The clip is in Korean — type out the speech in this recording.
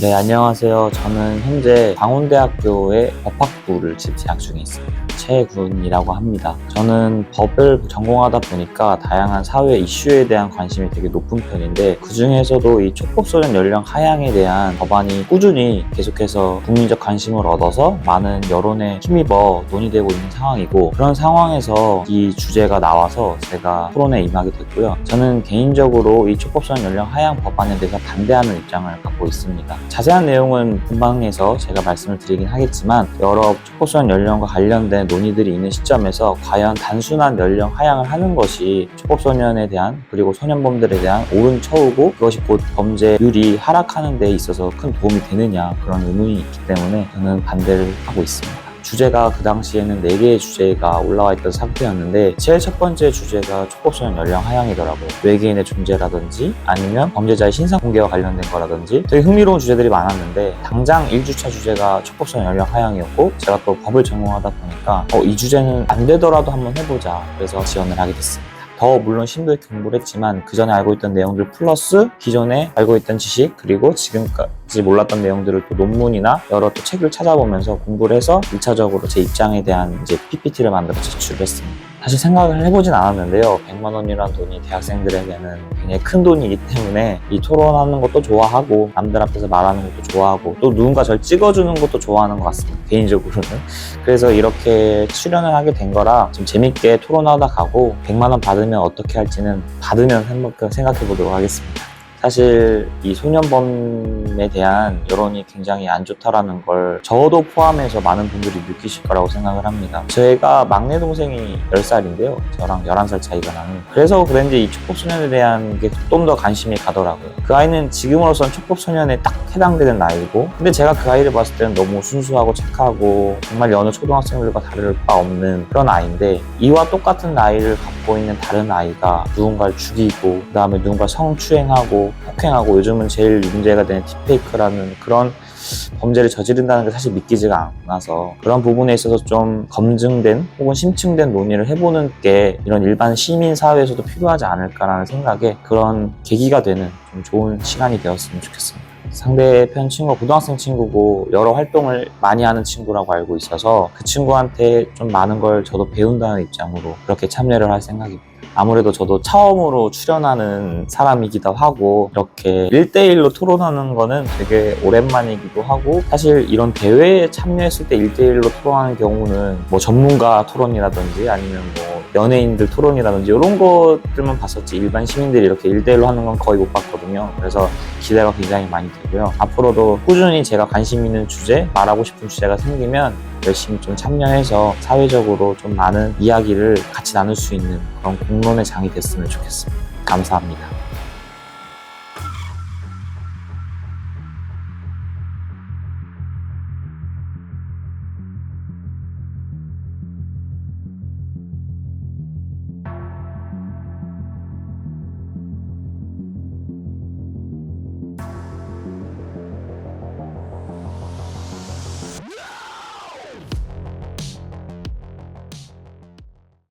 네, 안녕하세요. 저는 현재 강원대학교의 법학부를 지금 재학 중에 있습니다. 최군이라고 합니다. 저는 법을 전공하다 보니까 다양한 사회 이슈에 대한 관심이 되게 높은 편인데, 그 중에서도 이 촉법소년 연령 하향에 대한 법안이 꾸준히 계속해서 국민적 관심을 얻어서 많은 여론에 힘입어 논의되고 있는 상황이고, 그런 상황에서 이 주제가 나와서 제가 토론에 임하게 됐고요. 저는 개인적으로 이 촉법소년 연령 하향 법안에 대해서 반대하는 입장을 갖고 있습니다. 자세한 내용은 본방에서 제가 말씀을 드리긴 하겠지만, 여러 촉법소년 연령과 관련된 논의들이 있는 시점에서 과연 단순한 연령 하향을 하는 것이 촉법소년에 대한, 그리고 소년범들에 대한 옳은 처우고 그것이 곧 범죄율이 하락하는 데 있어서 큰 도움이 되느냐, 그런 의문이 있기 때문에 저는 반대를 하고 있습니다. 주제가 그 당시에는 4개의 주제가 올라와 있던 상태였는데, 제일 첫 번째 주제가 촉법소년 연령 하향이더라고요. 외계인의 존재라든지 아니면 범죄자의 신상 공개와 관련된 거라든지 되게 흥미로운 주제들이 많았는데, 당장 1주차 주제가 촉법소년 연령 하향이었고, 제가 또 법을 전공하다 보니까 이 주제는 안 되더라도 한번 해보자, 그래서 지원을 하게 됐습니다. 더 물론 심도 있게 공부를 했지만, 그 전에 알고 있던 내용들 플러스 기존에 알고 있던 지식, 그리고 지금까지 몰랐던 내용들을 또 논문이나 여러 또 책을 찾아보면서 공부를 해서 1차적으로 제 입장에 대한 이제 PPT를 만들어 제출을 했습니다. 사실 생각을 해보진 않았는데요. 100만 원이라는 돈이 대학생들에게는 굉장히 큰 돈이기 때문에 이 토론하는 것도 좋아하고, 남들 앞에서 말하는 것도 좋아하고, 또 누군가 저를 찍어주는 것도 좋아하는 것 같습니다, 개인적으로는. 그래서 이렇게 출연을 하게 된 거라 좀 재밌게 토론하다 가고, 100만 원 받으면 어떻게 할지는 받으면 한번 생각해 보도록 하겠습니다. 사실 이 소년범에 대한 여론이 굉장히 안 좋다라는 걸 저도 포함해서 많은 분들이 느끼실 거라고 생각을 합니다. 제가 막내 동생이 10살인데요. 저랑 11살 차이가 나는. 그래서 그런지 이 촉법소년에 대한 게 좀 더 관심이 가더라고요. 그 아이는 지금으로선 촉법소년에 딱 해당되는 나이고, 근데 제가 그 아이를 봤을 때는 너무 순수하고 착하고 정말 여느 초등학생들과 다를 바 없는 그런 아이인데, 이와 똑같은 나이를 갖고 있는 다른 아이가 누군가를 죽이고, 그 다음에 누군가 성추행하고 폭행하고, 요즘은 제일 문제가 되는 딥페이크라는 그런 범죄를 저지른다는 게 사실 믿기지가 않아서, 그런 부분에 있어서 좀 검증된 혹은 심층된 논의를 해보는 게 이런 일반 시민사회에서도 필요하지 않을까라는 생각에, 그런 계기가 되는 좀 좋은 시간이 되었으면 좋겠습니다. 상대편 친구가 고등학생 친구고 여러 활동을 많이 하는 친구라고 알고 있어서, 그 친구한테 좀 많은 걸 저도 배운다는 입장으로 그렇게 참여를 할 생각입니다. 아무래도 저도 처음으로 출연하는 사람이기도 하고, 이렇게 1대1로 토론하는 거는 되게 오랜만이기도 하고, 사실 이런 대회에 참여했을 때 1대1로 토론하는 경우는 뭐 전문가 토론이라든지 아니면 뭐 연예인들 토론이라든지 이런 것들만 봤었지, 일반 시민들이 이렇게 1대1로 하는 건 거의 못 봤거든요. 그래서 기대가 굉장히 많이 되고요. 앞으로도 꾸준히 제가 관심 있는 주제, 말하고 싶은 주제가 생기면 열심히 좀 참여해서 사회적으로 좀 많은 이야기를 같이 나눌 수 있는 그런 공론의 장이 됐으면 좋겠습니다. 감사합니다.